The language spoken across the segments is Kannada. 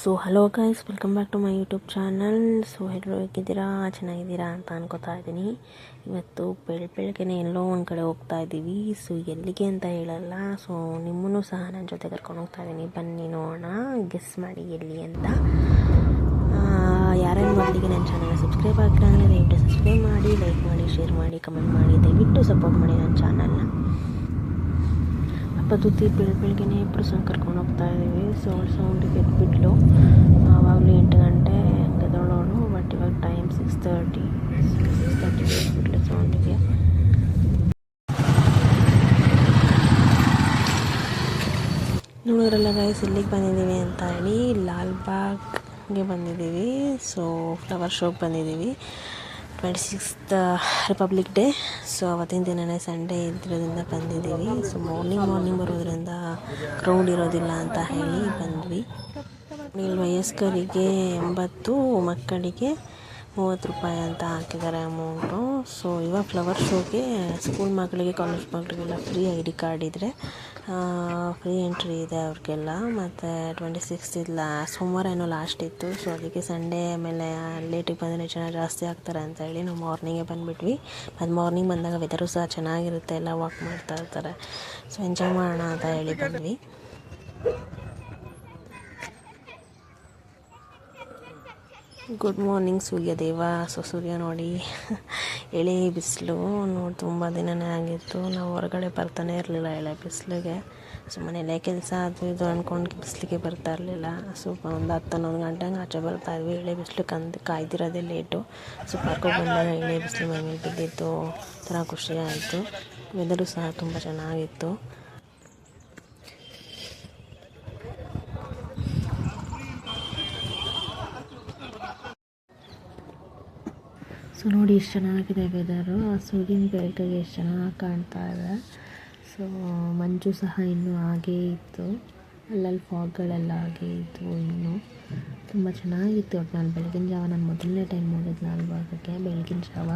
So hello guys, welcome back to my YouTube channel. So ಎಲ್ಲರೂ ಹೇಗಿದ್ದೀರಾ, ಚೆನ್ನಾಗಿದ್ದೀರಾ ಅಂತ ಅನ್ಕೋತಾ ಇದ್ದೀನಿ. ಇವತ್ತು ಬೆಳಗ್ಗೆನೇ ಎಲ್ಲೋ ಒಂದು ಕಡೆ ಹೋಗ್ತಾ ಇದ್ದೀವಿ. ಸೊ ಎಲ್ಲಿಗೆ ಅಂತ ಹೇಳಲ್ಲ. ಸೊ ನಿಮ್ಮನ್ನು ಸಹ ನನ್ನ ಜೊತೆ ಕರ್ಕೊಂಡು ಹೋಗ್ತಾ ಇದ್ದೀನಿ. ಬನ್ನಿ ನೋಡೋಣ, ಗೆಸ್ ಮಾಡಿ ಎಲ್ಲಿ ಅಂತ. ಯಾರ್ಯಾರು ಮೊದಲಿಗೆ ನನ್ನ ಚಾನಲ್ನ ಸಬ್ಸ್ಕ್ರೈಬ್ ಆಗಿಲ್ಲ ಅಂದರೆ ದಯವಿಟ್ಟು ಸಬ್ಸ್ಕ್ರೈಬ್ ಮಾಡಿ, ಲೈಕ್ ಮಾಡಿ, ಶೇರ್ ಮಾಡಿ, ಕಮೆಂಟ್ ಮಾಡಿ, ದಯವಿಟ್ಟು ಸಪೋರ್ಟ್ ಮಾಡಿ ನನ್ನ ಚಾನಲ್ನ. ಪದ್ಧತಿ ಬೆಳಗ್ಗೆನೇ ಇಬ್ಬರು ಸಹ ಕರ್ಕೊಂಡು ಹೋಗ್ತಾ ಇದ್ದೀವಿ. ಸೌಂಡಿಗೆ ಎದ್ಬಿಟ್ಲು. ಆವಾಗಲೂ 8 ಗಂಟೆ ಎದ್ದೋಳೋಳು. ಬಟ್ ಇವಾಗ ಟೈಮ್ 6:30 ಎದ್ಬಿಟ್ಲು ಸೌಂಡಿಗೆ. ನೋಡಿದ್ರಲ್ಲ ಗೈಸ್, ಇಲ್ಲಿಗೆ ಬಂದಿದ್ದೀವಿ ಅಂತ ಹೇಳಿ ಲಾಲ್ಬಾಗ್ಗೆ ಬಂದಿದ್ದೀವಿ. ಸೊ ಫ್ಲವರ್ ಶೋಗೆ ಬಂದಿದ್ದೀವಿ. 26th republic day. ಸೊ ಅವತ್ತಿನ ದಿನವೇ ಸಂಡೇ ಇದ್ದಿರೋದ್ರಿಂದ ಬಂದಿದ್ದೀವಿ. ಸೊ ಮಾರ್ನಿಂಗ್ ಬರೋದ್ರಿಂದ ಕ್ರೌಡ್ ಇರೋದಿಲ್ಲ ಅಂತ ಹೇಳಿ ಬಂದ್ವಿ. ಇಲ್ಲಿ ವಯಸ್ಕರಿಗೆ 80, ಮಕ್ಕಳಿಗೆ 30 ರೂಪಾಯಿ ಅಂತ ಹಾಕಿದ್ದಾರೆ ಅಮೌಂಟು. ಸೊ ಇವಾಗ ಫ್ಲವರ್ ಶೋಗೆ ಸ್ಕೂಲ್ ಮಕ್ಕಳಿಗೆ, ಕಾಲೇಜ್ ಮಕ್ಕಳಿಗೆಲ್ಲ ಫ್ರೀ ID ಕಾರ್ಡ್ ಇದ್ದರೆ ಫ್ರೀ ಎಂಟ್ರಿ ಇದೆ ಅವ್ರಿಗೆಲ್ಲ. ಮತ್ತು 26th ಇಲ್ಲ, ಸೋಮವಾರ ಏನೋ ಲಾಸ್ಟ್ ಇತ್ತು. ಸೊ ಅದಕ್ಕೆ ಸಂಡೇ ಆಮೇಲೆ ಲೇಟಿಗೆ ಬಂದರೆ ಜನ ಜಾಸ್ತಿ ಆಗ್ತಾರೆ ಅಂತ ಹೇಳಿ ನಾವು ಮಾರ್ನಿಂಗೇ ಬಂದುಬಿಟ್ವಿ. ಮತ್ತು ಮಾರ್ನಿಂಗ್ ಬಂದಾಗ ವೆದರು ಸಹ ಚೆನ್ನಾಗಿರುತ್ತೆ, ಎಲ್ಲ ವಾಕ್ ಮಾಡ್ತಾ ಇರ್ತಾರೆ. ಸೊ ಎಂಜಾಯ್ ಮಾಡೋಣ ಅಂತ ಹೇಳಿ ಬಂದ್ವಿ. ಗುಡ್ ಮಾರ್ನಿಂಗ್ ಸೂರ್ಯದೇವ. ಸೊ ಸೂರ್ಯ ನೋಡಿ, ಎಳೆ ಬಿಸಿಲು ನೋಡಿ, ತುಂಬ ದಿನವೇ ಆಗಿತ್ತು. ನಾವು ಹೊರಗಡೆ ಬರ್ತಾನೆ ಇರಲಿಲ್ಲ ಎಳೆ ಬಿಸಿಲಿಗೆ. ಸೊ ಮನೇಲೆ ಕೆಲಸ ಅದು ಇದು ಅಂದ್ಕೊಂಡು ಬಿಸಿಲಿಗೆ ಬರ್ತಾ ಇರಲಿಲ್ಲ. ಸ್ವಲ್ಪ ಒಂದು 10-11 ಗಂಟೆಗೆ ಆಚೆ ಬರ್ತಾಯಿದ್ವಿ. ಎಳೆ ಬಿಸಿಲು ಕಾಯ್ದಿರೋದೇ ಲೇಟು. ಸೊ ಪಾರ್ಕಿಗೆ ಬಂದಾಗ ಎಳೆ ಬಿಸಿಲು ಮೇಲೆ ಬಿದ್ದಿತ್ತು, ಒಂಥರ ಖುಷಿ ಆಯಿತು. ವೆದರು ಸಹ ತುಂಬ ಚೆನ್ನಾಗಿತ್ತು. ಸೊ ನೋಡಿ ಎಷ್ಟು ಚೆನ್ನಾಗಿದೆ ವೆದರು. ಸೂರ್ಯನ ಬೆಳಕಿಗೆ ಎಷ್ಟು ಚೆನ್ನಾಗಿ ಕಾಣ್ತಾ ಇದೆ. ಸೊ ಮಂಜು ಸಹ ಇನ್ನೂ ಹಾಗೇ ಇತ್ತು. ಅಲ್ಲಲ್ಲಿ ಫಾಗ್ಗಳೆಲ್ಲ ಹಾಗೇ ಇತ್ತು. ಇನ್ನೂ ತುಂಬ ಚೆನ್ನಾಗಿತ್ತು. ನಾನು ಬೆಳಗಿನ ಜಾವ, ನಾನು ಮೊದಲನೇ ಟೈಮ್ ಹೋಗಿದ್ದು ಲಾಲ್ಬಾಗ್ಗೆ ಬೆಳಗಿನ ಜಾವ.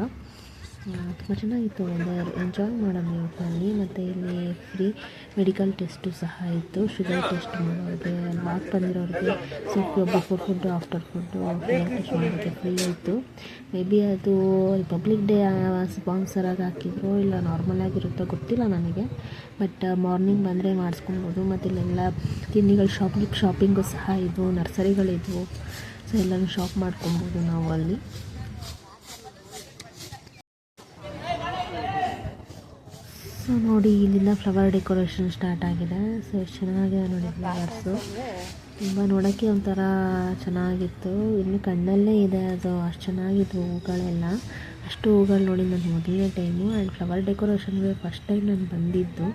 ತುಂಬ ಚೆನ್ನಾಗಿತ್ತು ವೆದರ್. ಎಂಜಾಯ್ ಮಾಡೋದು ಒಟ್ಟಿನಲ್ಲಿ. ಮತ್ತು ಇಲ್ಲಿ ಫ್ರೀ ಮೆಡಿಕಲ್ ಟೆಸ್ಟು ಸಹ ಇತ್ತು. ಶುಗರ್ ಟೆಸ್ಟ್ ಮಾಡೋರಿಗೆ, ವಾಕ್ ಬಂದಿರೋರಿಗೆ, so before food, after food sugar test ಮಾಡೋಕ್ಕೆ ಫ್ರೀ ಇತ್ತು. ಮೇ ಬಿ ಅದು ರಿಪಬ್ಲಿಕ್ ಡೇ ಸ್ಪಾನ್ಸರಾಗಿ ಹಾಕಿದ್ರು, ಇಲ್ಲ ನಾರ್ಮಲ್ ಆಗಿರುತ್ತೋ ಗೊತ್ತಿಲ್ಲ ನನಗೆ. ಬಟ್ ಮಾರ್ನಿಂಗ್ ಬಂದರೆ ಮಾಡಿಸ್ಕೊಬೋದು. ಮತ್ತು ಇಲ್ಲೆಲ್ಲ ತಿಂಡಿಗಳು ಶಾಪಿಂಗು ಸಹ ಇದ್ವು, ನರ್ಸರಿಗಳಿದ್ವು. ಸೊ ಎಲ್ಲನೂ ಶಾಪ್ ಮಾಡ್ಕೊಬೋದು ನಾವು ಅಲ್ಲಿ. ಸೊ ನೋಡಿ, ಇಲ್ಲಿಂದ ಫ್ಲವರ್ ಡೆಕೋರೇಷನ್ ಸ್ಟಾರ್ಟ್ ಆಗಿದೆ. ಸೊ ಎಷ್ಟು ಚೆನ್ನಾಗಿದೆ ನೋಡಿ ಫ್ಲವರ್ಸು. ತುಂಬ ನೋಡೋಕ್ಕೆ ಒಂಥರ ಚೆನ್ನಾಗಿತ್ತು. ಇನ್ನು ಕಣ್ಣಲ್ಲೇ ಇದೆ ಅದು, ಅಷ್ಟು ಚೆನ್ನಾಗಿತ್ತು ಹೂಗಳೆಲ್ಲ. ಅಷ್ಟು ಹೂಗಳು ನೋಡಿ ನಾನು ಮೊದಲನೇ ಟೈಮು. ಆ್ಯಂಡ್ ಫ್ಲವರ್ ಡೆಕೋರೇಷನ್ಗೆ ಫಸ್ಟ್ ಟೈಮ್ ನಾನು ಬಂದಿದ್ದು.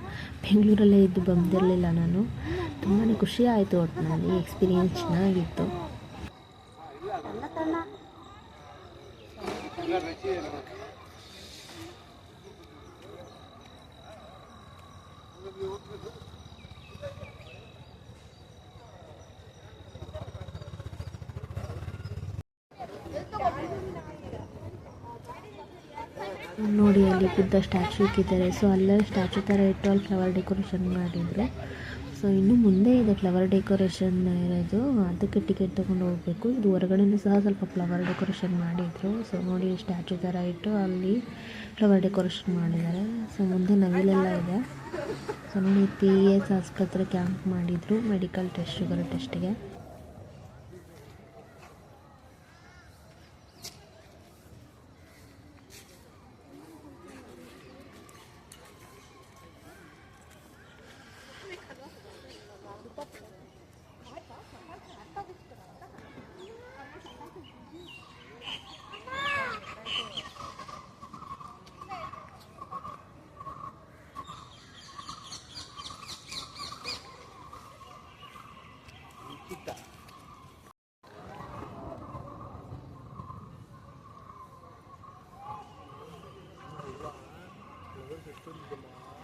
ಬೆಂಗಳೂರಲ್ಲೇ ಇದ್ದು ಬಂದಿರಲಿಲ್ಲ ನಾನು. ತುಂಬಾ ಖುಷಿ ಆಯಿತು. ಒಟ್ಟಿನಲ್ಲಿ ಎಕ್ಸ್ಪೀರಿಯೆನ್ಸ್ ಚೆನ್ನಾಗಿತ್ತು. ನೋಡಿ ಅಲ್ಲಿ ಬುದ್ಧ ಸ್ಟ್ಯಾಚು ಇಟ್ಟಿದ್ದಾರೆ. ಸೊ ಅಲ್ಲೇ ಸ್ಟ್ಯಾಚು ಥರ ಇಟ್ಟು ಅಲ್ಲಿ ಫ್ಲವರ್ ಡೆಕೋರೇಷನ್ ಮಾಡಿದರು. ಸೊ ಇನ್ನೂ ಮುಂದೆ ಇದೆ ಫ್ಲವರ್ ಡೆಕೋರೇಷನ್ ಇರೋದು, ಅದಕ್ಕೆ ಟಿಕೆಟ್ ತೊಗೊಂಡು ಹೋಗಬೇಕು. ಇದು ಹೊರಗಡೆನೂ ಸಹ ಸ್ವಲ್ಪ ಫ್ಲವರ್ ಡೆಕೋರೇಷನ್ ಮಾಡಿದರು. ಸೊ ನೋಡಿ ಸ್ಟ್ಯಾಚು ಥರ ಇಟ್ಟು ಅಲ್ಲಿ ಫ್ಲವರ್ ಡೆಕೋರೇಷನ್ ಮಾಡಿದ್ದಾರೆ. ಸೊ ಮುಂದೆ ನವಿಲೆಲ್ಲ ಇದೆ. ಸೊ ನೋಡಿ PES ಆಸ್ಪತ್ರೆ ಕ್ಯಾಂಪ್ ಮಾಡಿದರು ಮೆಡಿಕಲ್ ಟೆಸ್ಟ್, ಶುಗರ್ ಟೆಸ್ಟಿಗೆ.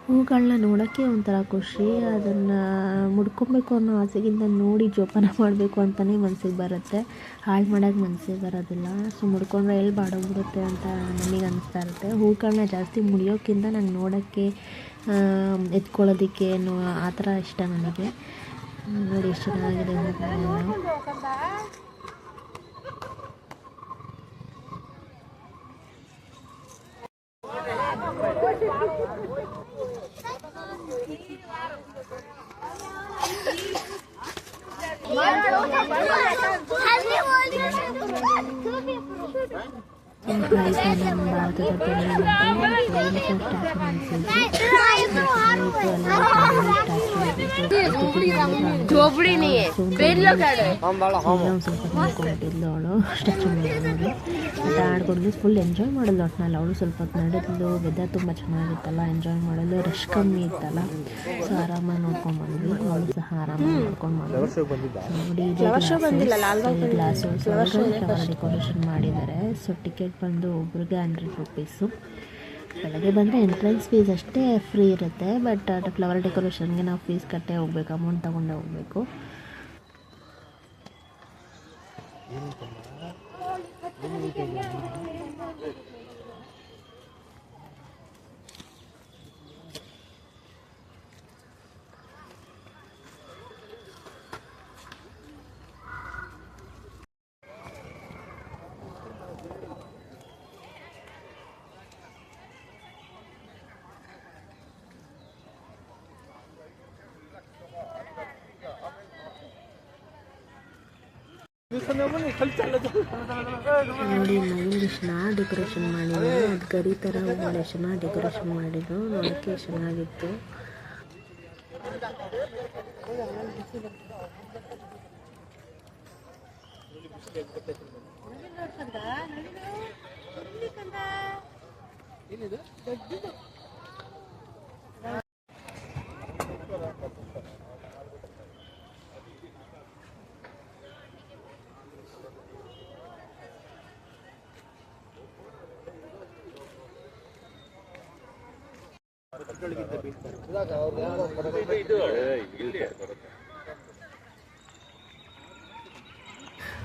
ಹೂಗಳನ್ನ ನೋಡೋಕ್ಕೆ ಒಂಥರ ಖುಷಿ. ಅದನ್ನು ಮುಡ್ಕೊಬೇಕು ಅನ್ನೋ ಆಸೆಗಿಂತ ನೋಡಿ ಜೋಪಾನ ಮಾಡಬೇಕು ಅಂತಲೇ ಮನಸ್ಸಿಗೆ ಬರುತ್ತೆ. ಹಾಳು ಮಾಡೋಕ್ಕೆ ಮನಸ್ಸಿಗೆ ಬರೋದಿಲ್ಲ. ಸೊ ಮುಡ್ಕೊಂಡ್ರೆ ಎಲ್ಲಿ ಬಾಡೋಗ್ಬಿಡುತ್ತೆ ಅಂತ ನನಗೆ ಅನ್ನಿಸ್ತಾ ಇರುತ್ತೆ. ಹೂಗಳನ್ನ ಜಾಸ್ತಿ ಮುಡಿಯೋಕ್ಕಿಂತ ನಂಗೆ ನೋಡೋಕ್ಕೆ, ಎತ್ಕೊಳ್ಳೋದಕ್ಕೆ ಆ ಥರ ಇಷ್ಟ ನನಗೆ. ನೋಡಿ ಎಷ್ಟು ಚೆನ್ನಾಗಿದೆ ಹೂಗಳೆಲ್ಲ. ನಮ್ಮ ಭಾರತದ ಅವಳು ಸ್ಟ್ಯಾಚು ಮೇಲೆ ಆಟ ಆಡ್ಕೊಂಡು ಫುಲ್ ಎಂಜಾಯ್ ಮಾಡಿದ್ಲು. ಒಟ್ಟಿನಲ್ಲಿ ಅವಳು ಸ್ವಲ್ಪ ಹೊತ್ತು ನಡೆದ್ಲು. ವೆದರ್ ತುಂಬ ಚೆನ್ನಾಗಿತ್ತಲ್ಲ, ಎಂಜಾಯ್ ಮಾಡಲು ರಶ್ ಕಮ್ಮಿ ಇತ್ತಲ್ಲ, ಸೊ ಆರಾಮಾಗಿ ನೋಡ್ಕೊಂಡು ಬಂದ್ವಿ. ಅವಳು ಸಹ ಆರಾಮಾಗಿ ನೋಡ್ಕೊಂಡು ಬಂದ್ವಿ. ನೋಡಿ ಗ್ಲಾಸು ಫ್ಲವರ್ ಡೆಕೋರೇಷನ್ ಮಾಡಿದ್ದಾರೆ. ಸೊ ಟಿಕೆಟ್ ಬಂದು ಒಬ್ರಿಗೆ 100 ರೂಪೀಸು. ಬೆಳಗ್ಗೆ ಬಂದರೆ ಎಂಟ್ರೆನ್ಸ್ ಫೀಸ್ ಅಷ್ಟೇ ಫ್ರೀ ಇರುತ್ತೆ, ಬಟ್ ಫ್ಲವರ್ ಡೆಕೋರೇಷನ್ಗೆ ನಾವು ಫೀಸ್ ಕಟ್ಟೇ ಹೋಗ್ಬೇಕು, ಅಮೌಂಟ್ ತೊಗೊಂಡೇ ಹೋಗಬೇಕು. ನೋಡಿ ಮೈಂಡ್ ಚೆನ್ನಾಗಿ ಡೆಕೋರೇಷನ್ ಮಾಡಿದ್ರು. ಅದು ಗರಿ ಥರ ಒಳ್ಳೆ ಚೆನ್ನಾಗಿ ಡೆಕೋರೇಷನ್ ಮಾಡಿದ್ರು, ನೋಡೋಕ್ಕೆ ಚೆನ್ನಾಗಿತ್ತು.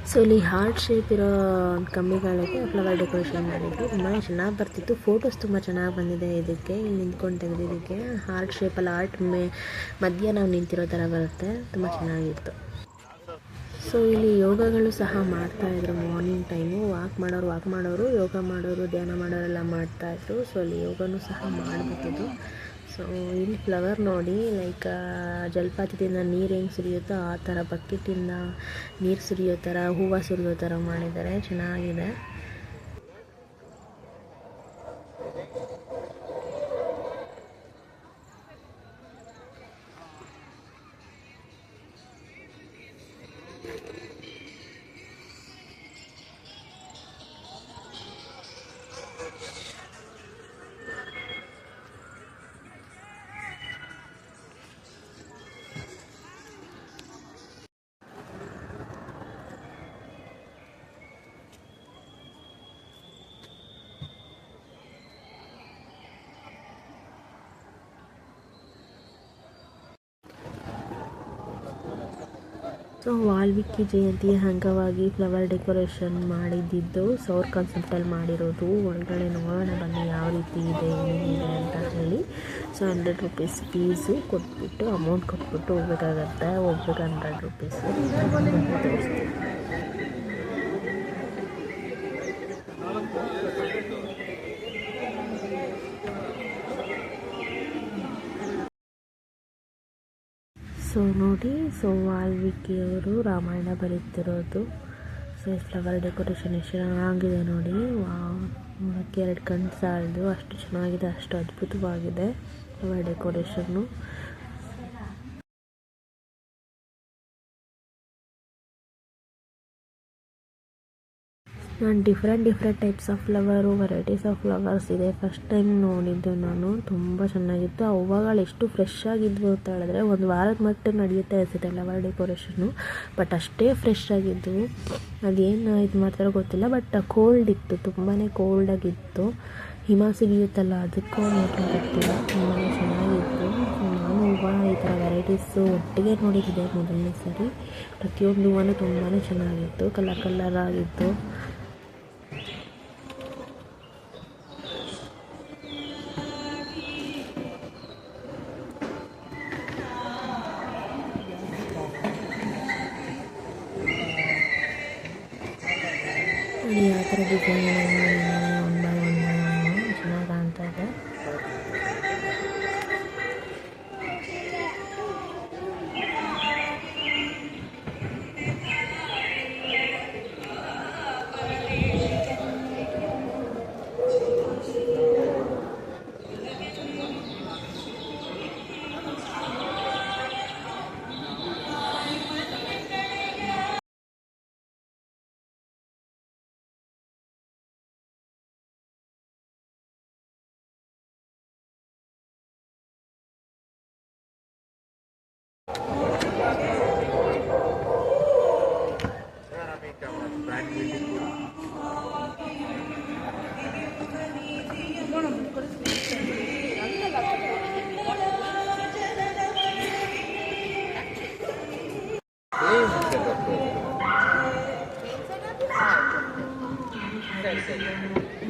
ಸೊ ಇಲ್ಲಿ ಹಾರ್ಟ್ ಶೇಪ್ ಇರೋ ಕಂಬಿಗಳಿಗೆ ಫ್ಲವರ್ ಡೆಕೋರೇಷನ್ ಮಾಡಿದ್ದು ತುಂಬ ಚೆನ್ನಾಗಿ ಬರ್ತಿತ್ತು. ಫೋಟೋಸ್ ತುಂಬ ಚೆನ್ನಾಗಿ ಬಂದಿದೆ. ಇದಕ್ಕೆ ಇಲ್ಲಿ ನಿಂತ್ಕೊಂಡು ತೆಗೆದಿದ್ದಕ್ಕೆ ಹಾರ್ಟ್ ಶೇಪಲ್ಲಿ ಮಧ್ಯ ನಾವು ನಿಂತಿರೋ ಥರ ಬರುತ್ತೆ, ತುಂಬ ಚೆನ್ನಾಗಿತ್ತು. ಸೊ ಇಲ್ಲಿ ಯೋಗಗಳು ಸಹ ಮಾಡ್ತಾಯಿದ್ರು ಮಾರ್ನಿಂಗ್ ಟೈಮು. ವಾಕ್ ಮಾಡೋರು, ಯೋಗ ಮಾಡೋರು, ಧ್ಯಾನ ಮಾಡೋರೆಲ್ಲ ಮಾಡ್ತಾಯಿದ್ರು. ಸೊ ಅಲ್ಲಿ ಯೋಗನೂ ಸಹ ಮಾಡಬೇಕಿತ್ತು. ಸೊ ಇಲ್ಲಿ ಫ್ಲವರ್ ನೋಡಿ, ಲೈಕ್ ಜಲಪಾತದಿಂದ ನೀರು ಹೆಂಗೆ ಸುರಿಯುತ್ತೋ ಆ ಥರ ಬಕೆಟಿಂದ ನೀರು ಸುರಿಯೋ ಥರ, ಹೂವು ಸುರಿಯೋ ಥರ ಮಾಡಿದ್ದಾರೆ, ಚೆನ್ನಾಗಿದೆ. ಸೊ ವಾಲ್ಮೀಕಿ ಜಯಂತಿಯ ಅಂಗವಾಗಿ ಫ್ಲವರ್ ಡೆಕೋರೇಷನ್ ಮಾಡಿದ್ದು ಸೌರ್ ಕಾನ್ಸೆಪ್ಟಲ್ಲಿ ಮಾಡಿರೋದು. ಒಳಗಡೆ ನೋಡೋಣ ಬನ್ನಿ ಯಾವ ರೀತಿ ಇದೆ, ಏನಿದೆ ಅಂತ ಹೇಳಿ. ಸೊ 100 ರೂಪೀಸ್ ಫೀಸು ಕೊಟ್ಬಿಟ್ಟು, ಅಮೌಂಟ್ ಕೊಟ್ಬಿಟ್ಟು ಹೋಗ್ಬೇಕಾಗತ್ತೆ. ಒಬ್ರಿಗೆ 100 ರೂಪೀಸು ತೋರಿಸ್ತೀವಿ. ಸೊ ನೋಡಿ, ಸೊ ವಾಲ್ಮೀಕಿಯವರು ರಾಮಾಯಣ ಬರೀತಿರೋದು. ಸೊ ಫ್ಲವರ್ ಡೆಕೋರೇಷನ್ ಎಷ್ಟು ಚೆನ್ನಾಗಿದೆ ನೋಡಿ. ನೋಡೋಕ್ಕೆ 2 ಕಣ್ಣು ಸಾಲದು, ಅಷ್ಟು ಚೆನ್ನಾಗಿದೆ, ಅಷ್ಟು ಅದ್ಭುತವಾಗಿದೆ ಫ್ಲವರ್ ಡೆಕೋರೇಷನ್ನು. ನಾನು different types of flower, varieties of flowers ಇದೆ ಫಸ್ಟ್ ಟೈಮ್ ನೋಡಿದ್ದು ನಾನು. ತುಂಬ ಚೆನ್ನಾಗಿತ್ತು. ಆ ಹೂವುಗಳು ಎಷ್ಟು ಫ್ರೆಶ್ ಆಗಿದ್ವು ಅಂತ ಹೇಳಿದ್ರೆ, ಒಂದು ವಾರದ ಮಟ್ಟ ನಡೆಯುತ್ತೆ ಅನಿಸುತ್ತೆ ಫ್ಲವರ್ ಡೆಕೋರೇಷನ್ನು. ಬಟ್ ಅಷ್ಟೇ ಫ್ರೆಶ್ ಆಗಿದ್ದವು. ಅದೇನು ಇದು ಮಾಡ್ತಾರೋ ಗೊತ್ತಿಲ್ಲ, ಬಟ್ ಕೋಲ್ಡ್ ಇತ್ತು, ತುಂಬಾ ಕೋಲ್ಡಾಗಿತ್ತು. ಹಿಮ ಸಿಗಿಯುತ್ತಲ್ಲ, ಅದಕ್ಕೂ ಗೊತ್ತಿಲ್ಲ, ತುಂಬಾ ಚೆನ್ನಾಗಿತ್ತು. ನಾನು ಹೂವು ಈ ಥರ ವೆರೈಟೀಸು ಒಟ್ಟಿಗೆ ನೋಡಿದ್ದೆ ಮೊದಲನೇ ಸರಿ. ಪ್ರತಿಯೊಂದು ಹೂವು ತುಂಬಾ ಚೆನ್ನಾಗಿತ್ತು, ಕಲರ್ ಆಗಿತ್ತು. ಡಿಸೈನ್ ಮಾಡಿದ್ದಾರೆ ಒನ್ ಬೈ ಒನ್ ಚೆನ್ನಾಗಿ ಕಾಣ್ತಾ ಇದೆ.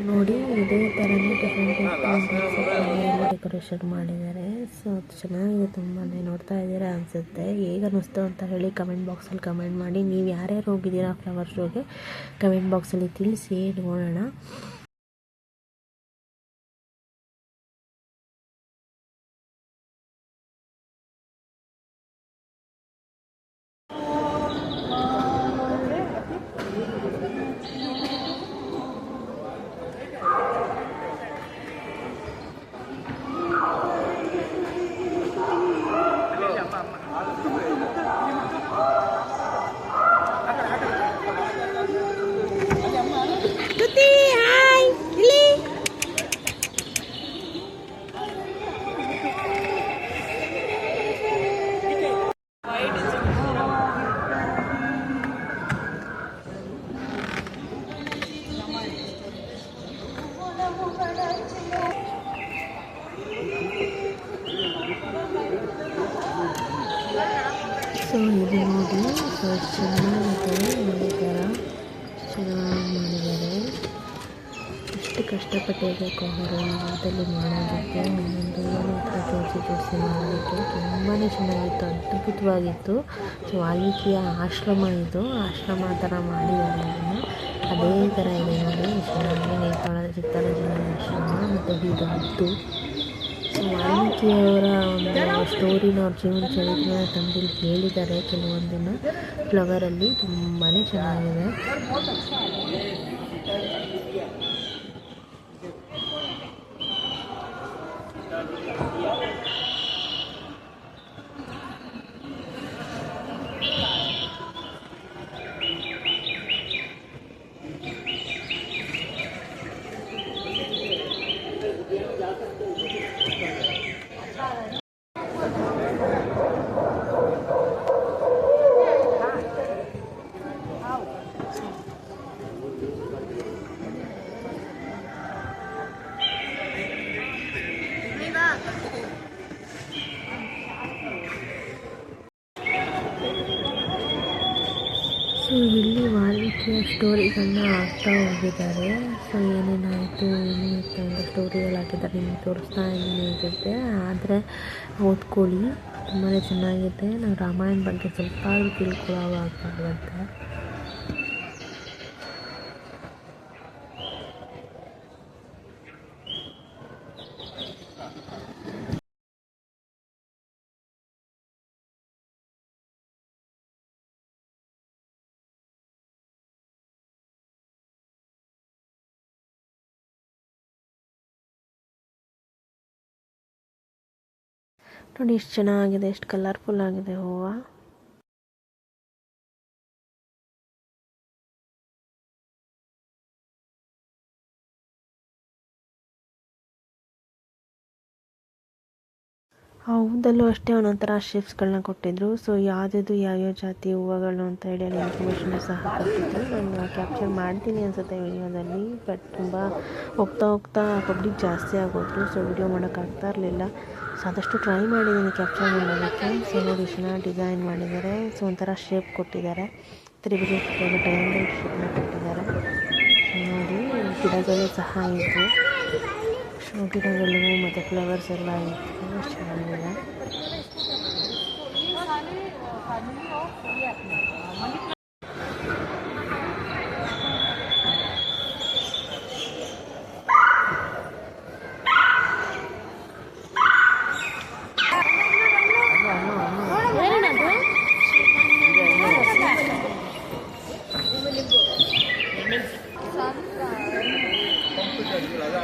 ನೋಡಿ ಇದೇ ಥರನೇ ಡಿಫ್ರೆಂಟ್ ಡೆಕೋರೇಷನ್ ಮಾಡಿದ್ದಾರೆ. ಸೊ ಚೆನ್ನಾಗಿದೆ, ತುಂಬಾ ನೋಡ್ತಾ ಇದ್ದೀರಾ ಅನಿಸುತ್ತೆ. ಹೇಗೆ ಅನ್ನಿಸ್ತು ಅಂತ ಹೇಳಿ ಕಮೆಂಟ್ ಬಾಕ್ಸಲ್ಲಿ ಕಮೆಂಟ್ ಮಾಡಿ. ನೀವು ಯಾರ್ಯಾರು ಹೋಗಿದ್ದೀರಾ ಫ್ಲವರ್ ಶೋಗೆ ಕಮೆಂಟ್ ಬಾಕ್ಸಲ್ಲಿ ತಿಳಿಸಿ, ನೋಡೋಣ. ಸೊ ಇದು ನೋಡಿ, ಸೊ ಚೆನ್ನಾಗಿದೆ, ಈ ಥರ ಚೆನ್ನಾಗಿ ಮಾಡಿದ್ದಾರೆ. ಎಷ್ಟು ಕಷ್ಟಪಟ್ಟಿರಬೇಕು ಅವರು ಅದರಲ್ಲಿ ಮಾಡೋದಕ್ಕೆ, ಒಂದೊಂದು ಹತ್ರ ಜೋಡಿಸಿ ಮಾಡೋದಕ್ಕೆ ತುಂಬಾ ಚೆನ್ನಾಗಿತ್ತು, ಅದ್ಭುತವಾಗಿತ್ತು. ಸೊ ವಾಲ್ಮೀಕಿಯ ಆಶ್ರಮ, ಇದು ಆಶ್ರಮ ಥರ ಮಾಡಿದ್ದಾರೆ ಅದನ್ನು. ಅದೇ ಥರ ಇದೆ ನೋಡಿ, ಚೆನ್ನಾಗಿ ಚಿತ್ತಾರ ಜಿಲ್ಲೆಯ ಆಶ್ರಮ ಮತ್ತು ಇದು ವಾಲ್ಮೀಕಿಯವರ ಒಂದು ಸ್ಟೋರಿನ, ಅವ್ರ ಜೀವನ ಚರಿತ್ರೆನ ತಂದಿಲ್ಲಿ ಹೇಳಿದ್ದಾರೆ ಕೆಲವೊಂದನ್ನು ಫ್ಲವರಲ್ಲಿ. ತುಂಬಾ ಚೆನ್ನಾಗಿದೆ. ಸೊ ಇಲ್ಲಿ ವಾಲ್ಮೀಕಿಯ ಸ್ಟೋರಿಗಳನ್ನ ಹಾಕ್ತಾ ಹೋಗಿದ್ದಾರೆ. ಸೊ ಏನೇನಾಯಿತು ಏನೇನಿತ್ತು ಅಂತ ಸ್ಟೋರಿಗಳು ಹಾಕಿದ್ದಾರೆ, ನಿಮಗೆ ತೋರಿಸ್ತಾ ಇದ್ದೀನಿ ಅನಿಸುತ್ತೆ. ಆದರೆ ಓದ್ಕೊಳ್ಳಿ, ತುಂಬಾ ಚೆನ್ನಾಗಿದೆ. ನಾವು ರಾಮಾಯಣ ಬಗ್ಗೆ ಸ್ವಲ್ಪ ತಿಳ್ಕೊಳ್ಳೋವಾಗುತ್ತೆ. ನೋಡಿ ಎಷ್ಟು ಚೆನ್ನಾಗಿದೆ, ಎಷ್ಟು ಕಲರ್ಫುಲ್ ಆಗಿದೆ ಹೂವು. ಹೌದಲ್ಲೂ ಅಷ್ಟೇ ಒಂದೊಂಥರ ಶೇಪ್ಸ್ಗಳನ್ನ ಕೊಟ್ಟಿದ್ರು. ಸೊ ಯಾವ್ಯಾವ ಜಾತಿ ಹೂವುಗಳು ಅಂತ ಹೇಳಿ ಅಲ್ಲಿ ಇನ್ಫಾರ್ಮೇಷನ್ ಸಹ ಕೊಟ್ಟಿದ್ರು. ನಾನು ಕ್ಯಾಪ್ಚರ್ ಮಾಡ್ತೀನಿ ಅನಿಸುತ್ತೆ ವಿಡಿಯೋದಲ್ಲಿ, ಬಟ್ ತುಂಬ ಹೋಗ್ತಾ ಪಬ್ಲಿಕ್ ಜಾಸ್ತಿ ಆಗೋದ್ರು. ಸೊ ವಿಡಿಯೋ ಮಾಡೋಕ್ಕಾಗ್ತಾ ಇರಲಿಲ್ಲ. ಸೊ ಆದಷ್ಟು ಟ್ರೈ ಮಾಡಿದ್ದೀನಿ ಕ್ಯಾಪ್ಚರ್ ಮಾಡೋದಕ್ಕೆ. ಸೊ ನೋಡಿ ಚೆನ್ನಾಗಿ ಡಿಸೈನ್ ಮಾಡಿದ್ದಾರೆ. ಸೊ ಒಂಥರ ಶೇಪ್ ಕೊಟ್ಟಿದ್ದಾರೆ, ತ್ರಿಭುಜ ಟ್ರಯಾಂಗಲ್ ಶೇಪ್ನ ಕೊಟ್ಟಿದ್ದಾರೆ. ನೋಡಿ ಗಿಡಗಳು ಸಹ ಇತ್ತು, ಶೋ ಗಿಡಗಳು ಮತ್ತು ಫ್ಲವರ್ಸ್ ಎಲ್ಲ ಇತ್ತು, ಚೆನ್ನಾಗಿದೆ.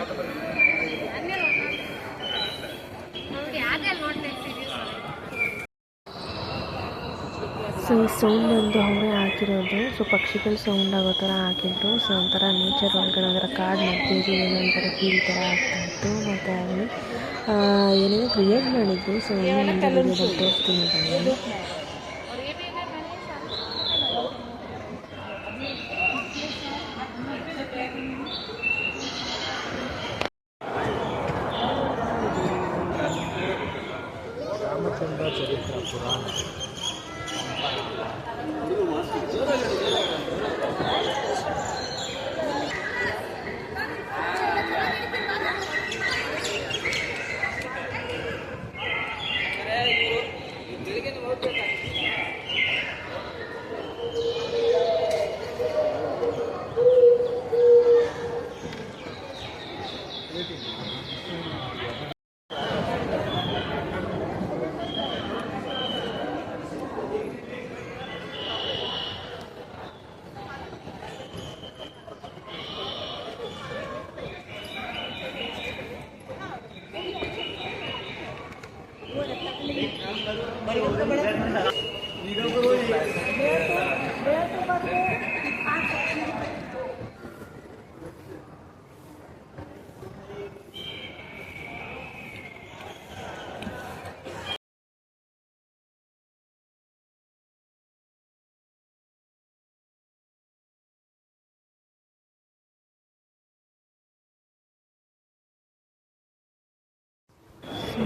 ಸೊ ಈ ಸೌಂಡ್ ಒಂದು ಅವರೇ ಹಾಕಿರೋದು. ಸೊ ಪಕ್ಷಿಗಳು ಸೌಂಡ್ ಆಗೋ ಥರ ಹಾಕಿದ್ರು. ಸೊ ಒಂಥರ ನೇಚರ್ ಒಳಗಡೆ ಒಂಥರ ಕಾಡು ಮಧ್ಯೆ ಏನೋ ಒಂಥರ ಫೀಲ್ ಥರ ಆಗ್ತಾಯಿತ್ತು. ಮತ್ತು ಅಲ್ಲಿ ಏನೇನೋ ಕ್ರಿಯೇಟ್ ಮಾಡಿದ್ರು. ಸೊ ಒಂದು ತೋರಿಸ್ತೀನಿ ಬನ್ನಿ. ರಾಮಚಂದ್ರ ಚರಿತ್ರ ಪುರಾಣ.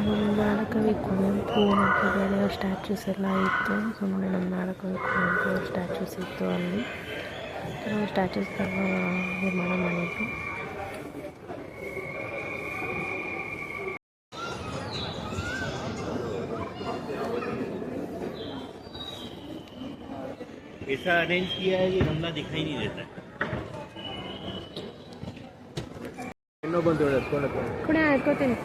ನಮ್ಮ ನಾಡಕವಿ ಕುವೆಂಪು ಮತ್ತು ಬೇರೆ ಸ್ಟ್ಯಾಚ್ಯೂಸ್ ಎಲ್ಲ ಇತ್ತು. ಸೊ ನೋಡಿ ನಮ್ಮ ನಾಡಕವಿ ಕುವೆಂಪು ಸ್ಟ್ಯಾಚ್ಯೂಸ್ ಇತ್ತು. ಅಲ್ಲಿ ಕೆಲವು ಸ್ಟ್ಯಾಚ್ಯೂಸ್ ನಿರ್ಮಾಣ ಮಾಡಿದ್ರು. ऐसा अरेंज किया है कि बंदा दिखाई नहीं देता है. ಇನ್ನೊಬ್ಬಂದು ಕೂಡ ಹಾಕೋತೀನಿ.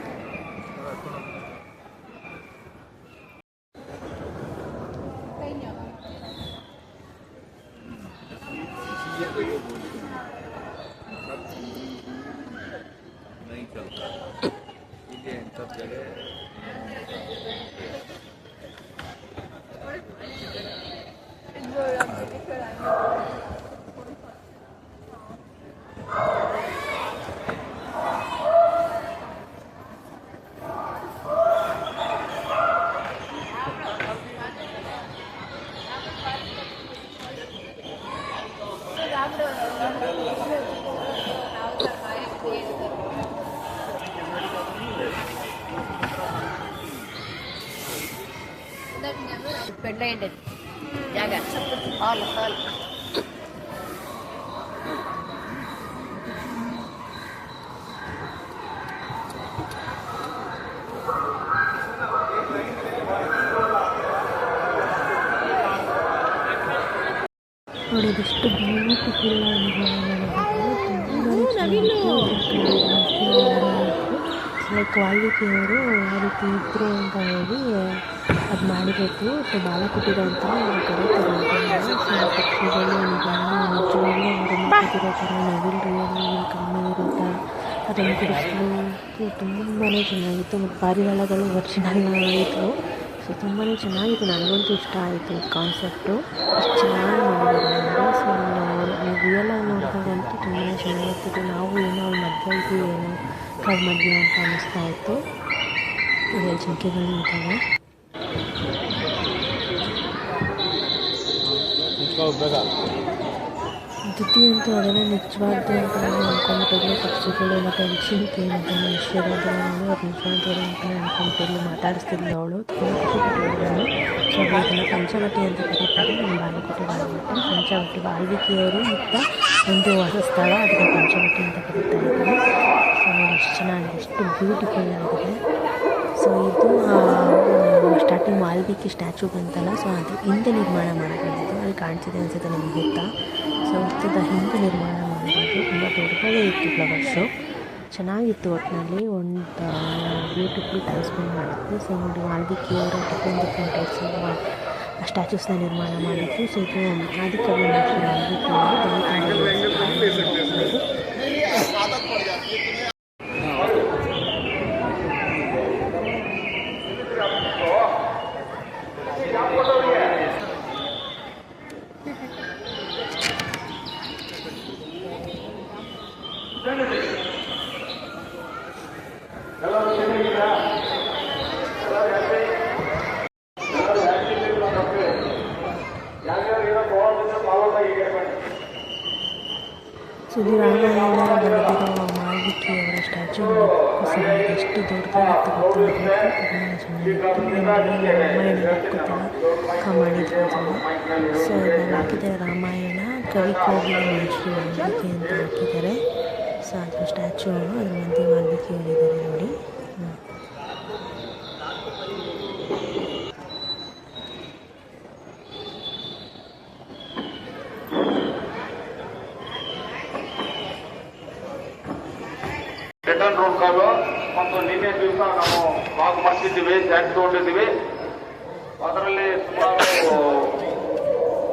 नहीं चलता ये सब जगह. landed. Jaga. All. ನೋಡಿ ಎಷ್ಟು ಬ್ಯೂಟಿಫುಲ್ ಆಗಿದೆ. ಲೈಕ್ ವಾಲ್ಮೀಕಿಯವರು ಯಾವ ರೀತಿ ಇದ್ರು ಅಂತ ಹೇಳಿ ಅದು ಮಾಡಿಬೇಕು. ಸೊ ಬಾಲಕುಟೀರ ಅಂತ ಕರೀತಾರೆ. ಪಕ್ಷಿಗಳು ನಿಜವಾಗ್ಲೂ ಅವರು ಮಾತಿರೋ ಥರ ನವಿಲು ರಿಯಲ್ ಕಮ್ಮಿ ಇರುತ್ತೆ. ಅದನ್ನು ಬಿಡಿಸಲು ತುಂಬಾ ಚೆನ್ನಾಗಿತ್ತು. ಮತ್ತು ಪಾರಿವಾಳಗಳು ಒರಿಜಿನಲ್ ಇತ್ತು. ಸೊ ತುಂಬಾ ಚೆನ್ನಾಗಿತ್ತು. ನನಗಂತೂ ಇಷ್ಟ ಆಯಿತು ಈ ಕಾನ್ಸೆಪ್ಟು. ಎಷ್ಟು ಚೆನ್ನಾಗಿ ಮಾಡಿದ್ದಾರೆ. ಸೊ ನೀವು ರಿಯಲಾಗಿ ನೋಡಿದಾಗಂತೂ ತುಂಬಾ ಚೆನ್ನಾಗಿರ್ತಿತ್ತು. ನಾವು ಏನೋ ಅಲ್ಲಿ ಮಧ್ಯೆ ಇದ್ದೀವಿ, ಏನೋ ಕಾಡು ಮಧ್ಯೆ ಅಂತ ಅನ್ನಿಸ್ತಾ ಇತ್ತು. ಅದೇ ಜಿಂಕೆಗಳು ಇದ್ದಾವೆ. ದ್ವಿತೀಯಂತೂ ಅದೆಲ್ಲ ನಿಜವಾದ್ದು ಅಂತ ಅಂದ್ಕೊಂಡ್ಬಿಟ್ಟಿದ್ವಿ. ಪಕ್ಷಿಗಳು ಮತ್ತು ಜಿಂಕೆ ಮತ್ತು ಮನುಷ್ಯರಾದ್ರೆ ನಾನು ಅದು ನಿಜವಾದ್ರು ಅಂತ ಅಂದ್ಕೊಂಡ್ಬಿಟ್ಟಿದ್ವಿ. ಮಾತಾಡಿಸ್ತಿದ್ಲು ಅವಳು. ತುಂಬ ಖುಷಿಪಟ್ಟಿದ್ದಳು. ಸೊ ಅದನ್ನು ಪಂಚವಟಿ ಅಂತ ಕರೀತಾರೆ. ನಮ್ಮ ಬಾಲಕೋಟೆ ಬಾಲಕೋಟೆ ಪಂಚವಟಿ ವಾಲ್ಮೀಕಿಯವರು ಮತ್ತು ಒಂದು ವಾಸಸ್ಥಳ, ಅದಕ್ಕೆ ಪಂಚವಟಿ ಅಂತ ಕರೀತಾ ಇದ್ದಾರೆ. ಸೊ ಎಷ್ಟು ಚೆನ್ನಾಗಿದೆ, ಎಷ್ಟು ಬ್ಯೂಟಿಫುಲ್ ಆಗಿದೆ. ಸೊ ಇದು ಸ್ಟಾರ್ಟಿಂಗ್ ವಾಲ್ಮೀಕಿ ಸ್ಟ್ಯಾಚು ಬಂತಲ್ಲ, ಸೊ ಅದು ಹಿಂದೆ ನಿರ್ಮಾಣ ಮಾಡಲಾಗಿದ್ದು. ಅಲ್ಲಿ ಕಾಣಿಸಿದೆ ಅನಿಸುತ್ತೆ ನಿಮಗೆ ಗೊತ್ತಾ. ಸೊ ವೃತ್ತದ ಹಿಂದೆ ನಿರ್ಮಾಣ ಮಾಡಿರೋದು. ತುಂಬ ದೊಡ್ಡದೇ ಇತ್ತು ಫ್ಲವರ್ಸು. ಚೆನ್ನಾಗಿತ್ತು. ಒಟ್ಟಿನಲ್ಲಿ ಒಂದು ಬ್ಯೂಟಿಫುಲ್ ಟೈಮ್ ಸ್ಪೆಂಡ್ ಮಾಡಿದ್ವಿ. ಸೊ ನೋಡಿ ವಾಲ್ಮೀಕಿಯವರು ಡಿಫ್ರೆಂಟ್ ಟೈಪ್ಸ್ ಸ್ಟ್ಯಾಚೂಸ್ನ ನಿರ್ಮಾಣ ಮಾಡಿದ್ದು. ಸೊ ಇದು ಆದಿಕವಿ ವಾಲ್ಮೀಕಿಯವರು ರಾಮಾಯಣ ಬರೆದಿರೋ ಮಾಲ್ವಿಕಿ ಅವರ ಸ್ಟ್ಯಾಚು ಸಹ ಎಷ್ಟು ದೊಡ್ಡದಾಗಿತ್ತು ಗೊತ್ತಿರಬೇಕು. ತುಂಬಾ ಚೆನ್ನಾಗಿತ್ತು. ರಾಮಾಯಣ ಗೊತ್ತಿಲ್ಲ ಮಾಡಿದ್ರು ಅದನ್ನು. ಸೊ ಇದನ್ನು ಹಾಕಿದ್ದಾರೆ ರಾಮಾಯಣ ಕವಿ ಕೋಗಿಲೆ ಶ್ರೀ ವಾಲ್ಮೀಕಿ ಅಂತ ಹಾಕಿದ್ದಾರೆ. ಸೊ ಅದ್ರ ಸ್ಟ್ಯಾಚು ಅದ್ರ ಮಧ್ಯೆ ವಾಲ್ಮೀಕಿ ಅವರಿದ್ದಾರೆ ನೋಡಿ. ರಿಟರ್ನ್ ರೋಡ್ ಕಾಲು ಮತ್ತು ನಿನ್ನೆ ದಿವಸ ನಾವು ಬಾಗ್ ಮಾಡಿಸಿದ್ದೀವಿ, ಟ್ಯಾಕ್ಸ್ ತಗೊಂಡಿದ್ದೀವಿ. ಅದರಲ್ಲಿ ಸುಮಾರು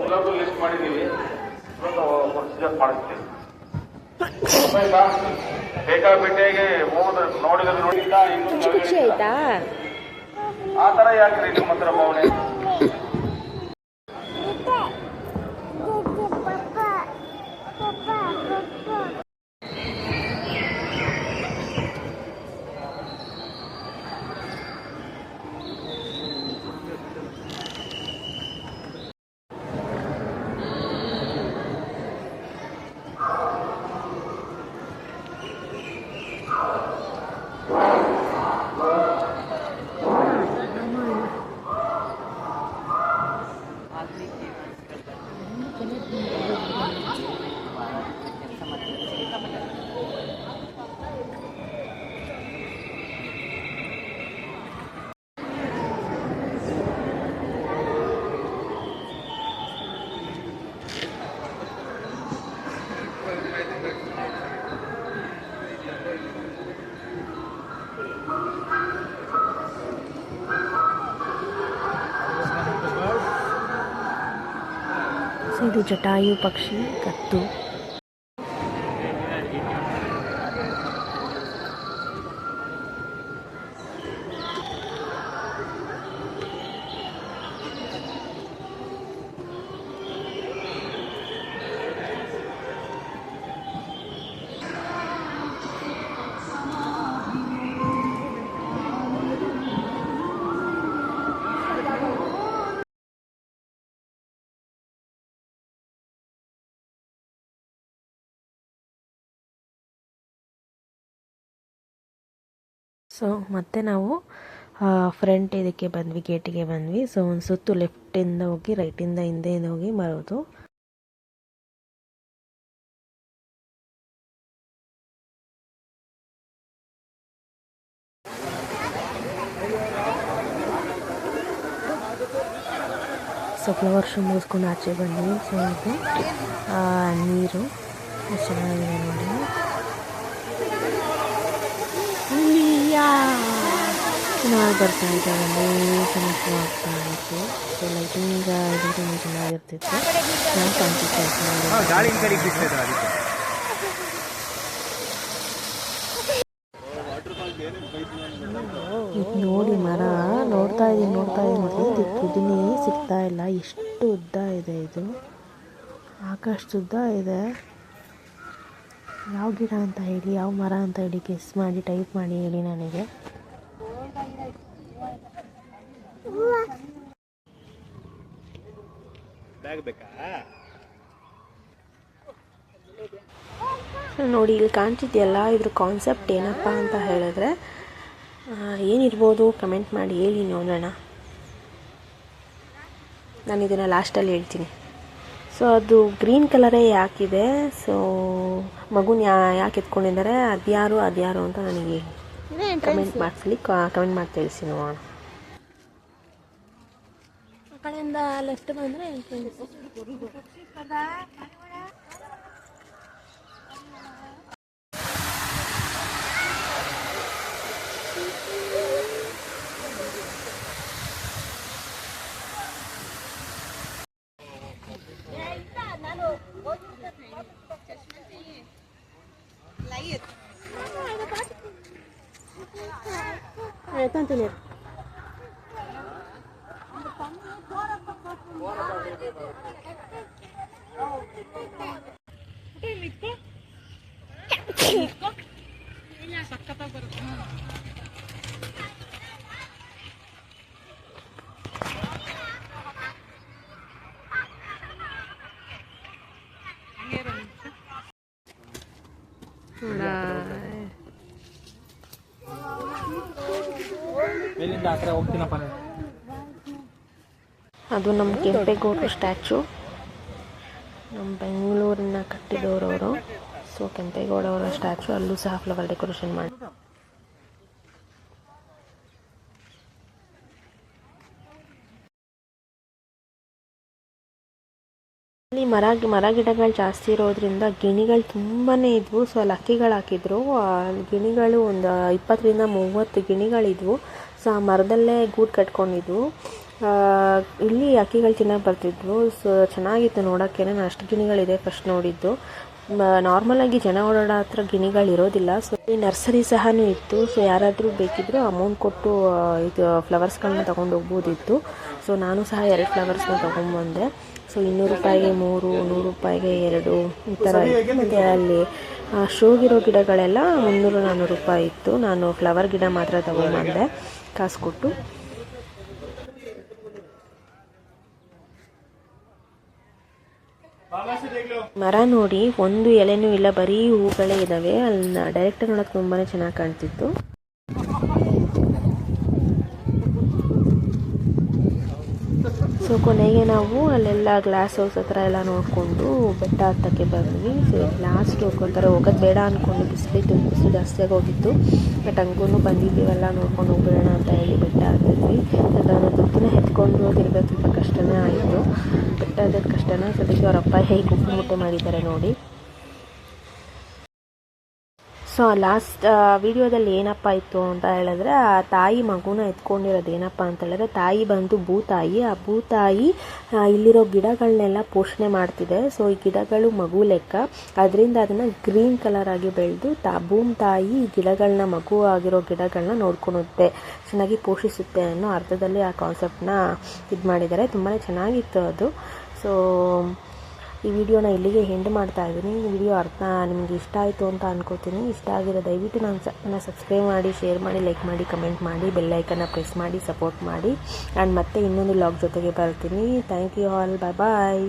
ಎಲ್ಲರೂ ಲಿಸ್ಟ್ ಮಾಡಿದ್ದೀವಿ. ಪ್ರೊಸೀಜರ್ ಮಾಡಿಸ್ತೀವಿ. ಬೇಕಾಬಿಟ್ಟಿಗೆ ಹೋದ್ರೆ ನೋಡಿದ್ರೆ ನೋಡಿದ್ದ ಖುಷಿ ಆಯ್ತಾ? ಆ ಥರ ಯಾಕ್ರಿ ನಿಮ್ಮ ಹತ್ರ ಭಾವನೆ? ಇದು ಜಟಾಯು ಪಕ್ಷಿ ಕತ್ತು. ಸೊ ಮತ್ತೆ ನಾವು ಫ್ರಂಟ್ ಇದಕ್ಕೆ ಬಂದ್ವಿ, ಗೇಟಿಗೆ ಬಂದ್ವಿ. ಸೊ ಒಂದು ಸುತ್ತು ಲೆಫ್ಟಿಂದ ಹೋಗಿ ರೈಟಿಂದ ಹಿಂದೆಯಿಂದ ಹೋಗಿ ಬರೋದು. ಸೊ ಫ್ಲವರ್ ಶೋ ಮುಗಿಸ್ಕೊಂಡು ಆಚೆ ಬಂದ್ವಿ. ಸೊ ಇದು ನೀರು ಎಷ್ಟು ಚೆನ್ನಾಗಿದೆ ನೋಡಿ. ಚೆನ್ನಾಗಿ ಬರ್ತಾ ಇದ್ದಾವೆ, ಚೆನ್ನಾಗಿ ಆಗ್ತಾ ಇತ್ತು. ಸೊ ಲೈಟಿಂಗ್ ಇದು ತುಂಬ ಚೆನ್ನಾಗಿರ್ತಿತ್ತು, ಚೆನ್ನಾಗಿ ಕಾಣ್ತಿತ್ತು. ಇದು ನೋಡಿ ಮರ ನೋಡ್ತಾ ಇದ್ದೀನಿ ತುದಿನೇ ಸಿಗ್ತಾ ಇಲ್ಲ. ಎಷ್ಟು ಉದ್ದ ಇದೆ ಇದು, ಆಕಾಶದ ಉದ್ದ ಇದೆ. ಯಾವ ಗಿಡ ಅಂತ ಹೇಳಿ, ಯಾವ ಮರ ಅಂತ ಹೇಳಿ ಗೆಸ್ ಮಾಡಿ ಟೈಪ್ ಮಾಡಿ ಹೇಳಿ ನನಗೆ. ನೋಡಿ ಇಲ್ಲಿ ಕಾಣ್ತಿದೆಯಲ್ಲ, ಇದ್ರ ಕಾನ್ಸೆಪ್ಟ್ ಏನಪ್ಪ ಅಂತ ಹೇಳಿದ್ರೆ ಏನಿರ್ಬೋದು ಕಮೆಂಟ್ ಮಾಡಿ ಹೇಳಿ ನೋಡೋಣ. ನಾನು ಇದನ್ನು ಲಾಸ್ಟಲ್ಲಿ ಹೇಳ್ತೀನಿ. ಸೊ ಅದು ಗ್ರೀನ್ ಕಲರೇ ಯಾಕಿದೆ, ಸೊ ಮಗುನ ಯಾಕೆ ಎತ್ಕೊಂಡಿದ್ದಾರೆ, ಅದ್ಯಾರು ಅಂತ ನನಗೆ ಕಮೆಂಟ್ ಮಾಡಿ ತಿಳಿಸಿ ನೋಡೋಣ. ಆ ಕಡೆಯಿಂದ ಲೆಫ್ಟ್ ಬಂದರೆ tanto ಅದು ನಮ್ಮ ಕೆಂಪೇಗೌಡರು ಸ್ಟ್ಯಾಚು, ನಮ್ಮ ಬೆಂಗಳೂರಿನ ಕಟ್ಟಿದವರು. ಸೊ ಕೆಂಪೇಗೌಡ ಅವರ ಸ್ಟ್ಯಾಚು, ಅಲ್ಲೂ ಸಹ ಫ್ಲವರ್ ಡೆಕೋರೇಷನ್ ಮಾಡಿ. ಅಲ್ಲಿ ಮರ ಗಿಡಗಳು ಜಾಸ್ತಿ ಇರೋದ್ರಿಂದ ಗಿಣಿಗಳು ತುಂಬಾ ಇದ್ವು. ಸೊ ಅಲ್ಲಿ ಹಕ್ಕಿಗಳು ಹಾಕಿದ್ರು. ಗಿಣಿಗಳು ಒಂದು 20ರಿಂದ 30 ಗಿಣಿಗಳಿದ್ವು. ಸೊ ಆ ಮರದಲ್ಲೇ ಗೂಡು ಕಟ್ಕೊಂಡಿದ್ವು. ಇಲ್ಲಿ ಹಕ್ಕಿಗಳು ತಿನ್ನೋಕೆ ಬರ್ತಿದ್ವು. ಸೊ ಚೆನ್ನಾಗಿತ್ತು ನೋಡೋಕ್ಕೆ. ನಾನು ಅಷ್ಟು ಗಿಣಿಗಳಿದೆ ಫಸ್ಟ್ ನೋಡಿದ್ದು. ನಾರ್ಮಲಾಗಿ ಜನ ಓಡಾಡೋ ಹತ್ರ ಗಿಣಿಗಳು ಇರೋದಿಲ್ಲ. ಸೊ ಈ ನರ್ಸರಿ ಸಹ ಇತ್ತು. ಸೊ ಯಾರಾದರೂ ಬೇಕಿದ್ದರೂ ಅಮೌಂಟ್ ಕೊಟ್ಟು ಇದು ಫ್ಲವರ್ಸ್ಗಳನ್ನ ತೊಗೊಂಡು ಹೋಗ್ಬೋದಿತ್ತು. ಸೊ ನಾನು ಸಹ 2 ಫ್ಲವರ್ಸ್ನ ತೊಗೊಂಡ್ಬಂದೆ. ಸೊ 200 ರೂಪಾಯಿಗೆ 3, 100 ರೂಪಾಯಿಗೆ 2 ಈ ಥರ ಇತ್ತು. ಮತ್ತು ಅಲ್ಲಿ ಶೋಗಿರೋ ಗಿಡಗಳೆಲ್ಲ 300-400 ರೂಪಾಯಿ ಇತ್ತು. ನಾನು ಫ್ಲವರ್ ಗಿಡ ಮಾತ್ರ ತೊಗೊಂಡ್ಬಂದೆ ಕಾಸು ಕೊಟ್ಟು. ಮರ ನೋಡಿ, ಒಂದು ಎಲೆನೂ ಇಲ್ಲ, ಬರೀ ಹೂಗಳೇ ಇದ್ದಾವೆ. ಅಲ್ಲಿ ಡೈರೆಕ್ಟ್ ನೋಡೋಕೆ ತುಂಬಾ ಚೆನ್ನಾಗಿ ಕಾಣ್ತಿತ್ತು. ಸೊ ಕೊನೆಗೆ ನಾವು ಅಲ್ಲೆಲ್ಲ ಗ್ಲಾಸ್ ಹೌಸ್ ಹತ್ರ ಎಲ್ಲ ನೋಡಿಕೊಂಡು ಬೆಟ್ಟ ಹತ್ತಕ್ಕೆ ಬಂದ್ವಿ. ಸೊ ಲಾಸ್ಟ್ ಹೋಗೋತಾರೆ, ಹೋಗೋದು ಬೇಡ ಅಂದ್ಕೊಂಡು ಬಿಸಿಲು ಜಾಸ್ತಿಯಾಗಿ ಹೋಗಿತ್ತು. ಬಟ್ ಹಂಗೂ ಬಂದಿದ್ದೀವಲ್ಲ ನೋಡ್ಕೊಂಡು ಹೋಗ್ಬಿಡೋಣ ಅಂತ ಹೇಳಿ ಬೆಟ್ಟ ಹತ್ತಿದ್ವಿ. ಅದನ್ನು ದುಡ್ಡನ್ನ ಎತ್ಕೊಂಡು ತಿರ್ಗೋದು ಸ್ವಲ್ಪ ಕಷ್ಟನೇ ಆಯಿತು. ಬೆಟ್ಟ ಹತ್ತೋದು ಕಷ್ಟನ. ಸೊ ಅದಕ್ಕೆ ಅವರಪ್ಪ ಹೇಗೆ ಉಪ್ಪು ಮುಟ್ಟೆ ಮಾಡಿದ್ದಾರೆ ನೋಡಿ. ಸೊ ಲಾಸ್ಟ್ ವಿಡಿಯೋದಲ್ಲಿ ಏನಪ್ಪ ಇತ್ತು ಅಂತ ಹೇಳಿದ್ರೆ, ಆ ತಾಯಿ ಮಗುನ ಎತ್ಕೊಂಡಿರೋದು ಏನಪ್ಪ ಅಂತ ಹೇಳಿದ್ರೆ, ತಾಯಿ ಬಂದು ಭೂತಾಯಿ. ಆ ಭೂತಾಯಿ ಇಲ್ಲಿರೋ ಗಿಡಗಳನ್ನೆಲ್ಲ ಪೋಷಣೆ ಮಾಡ್ತಿದೆ. ಸೊ ಈ ಗಿಡಗಳು ಮಗು ಲೆಕ್ಕ, ಅದರಿಂದ ಅದನ್ನು ಗ್ರೀನ್ ಕಲರ್ ಆಗಿ ಬೆಳೆದು ಭೂಮಿ ತಾಯಿ ಗಿಡಗಳನ್ನ, ಮಗು ಆಗಿರೋ ಗಿಡಗಳನ್ನ ನೋಡ್ಕೊಳುತ್ತೆ, ಚೆನ್ನಾಗಿ ಪೋಷಿಸುತ್ತೆ ಅನ್ನೋ ಅರ್ಥದಲ್ಲಿ ಆ ಕಾನ್ಸೆಪ್ಟನ್ನ ಇದು ಮಾಡಿದ್ದಾರೆ. ತುಂಬಾ ಚೆನ್ನಾಗಿತ್ತು ಅದು. ಸೊ ಈ ವಿಡಿಯೋನ ಇಲ್ಲಿಗೆ ಎಂಡ್ ಮಾಡ್ತಾ ಇದ್ದೀನಿ. ಈ ವಿಡಿಯೋ ನಿಮಗೆ ಇಷ್ಟ ಆಯಿತು ಅಂತ ಅನ್ಕೋತೀನಿ. ಇಷ್ಟ ಆಗಿರೋ ದಯವಿಟ್ಟು ನನ್ನ ಸಬ್ಸ್ಕ್ರೈಬ್ ಮಾಡಿ, ಶೇರ್ ಮಾಡಿ, ಲೈಕ್ ಮಾಡಿ, ಕಮೆಂಟ್ ಮಾಡಿ, ಬೆಲ್ ಐಕನ್ನ ಪ್ರೆಸ್ ಮಾಡಿ, ಸಪೋರ್ಟ್ ಮಾಡಿ. ಆ್ಯಂಡ್ ಮತ್ತೆ ಇನ್ನೊಂದು ವ್ಲಾಗ್ ಜೊತೆಗೆ ಬರ್ತೀನಿ. Thank you all. Bye bye.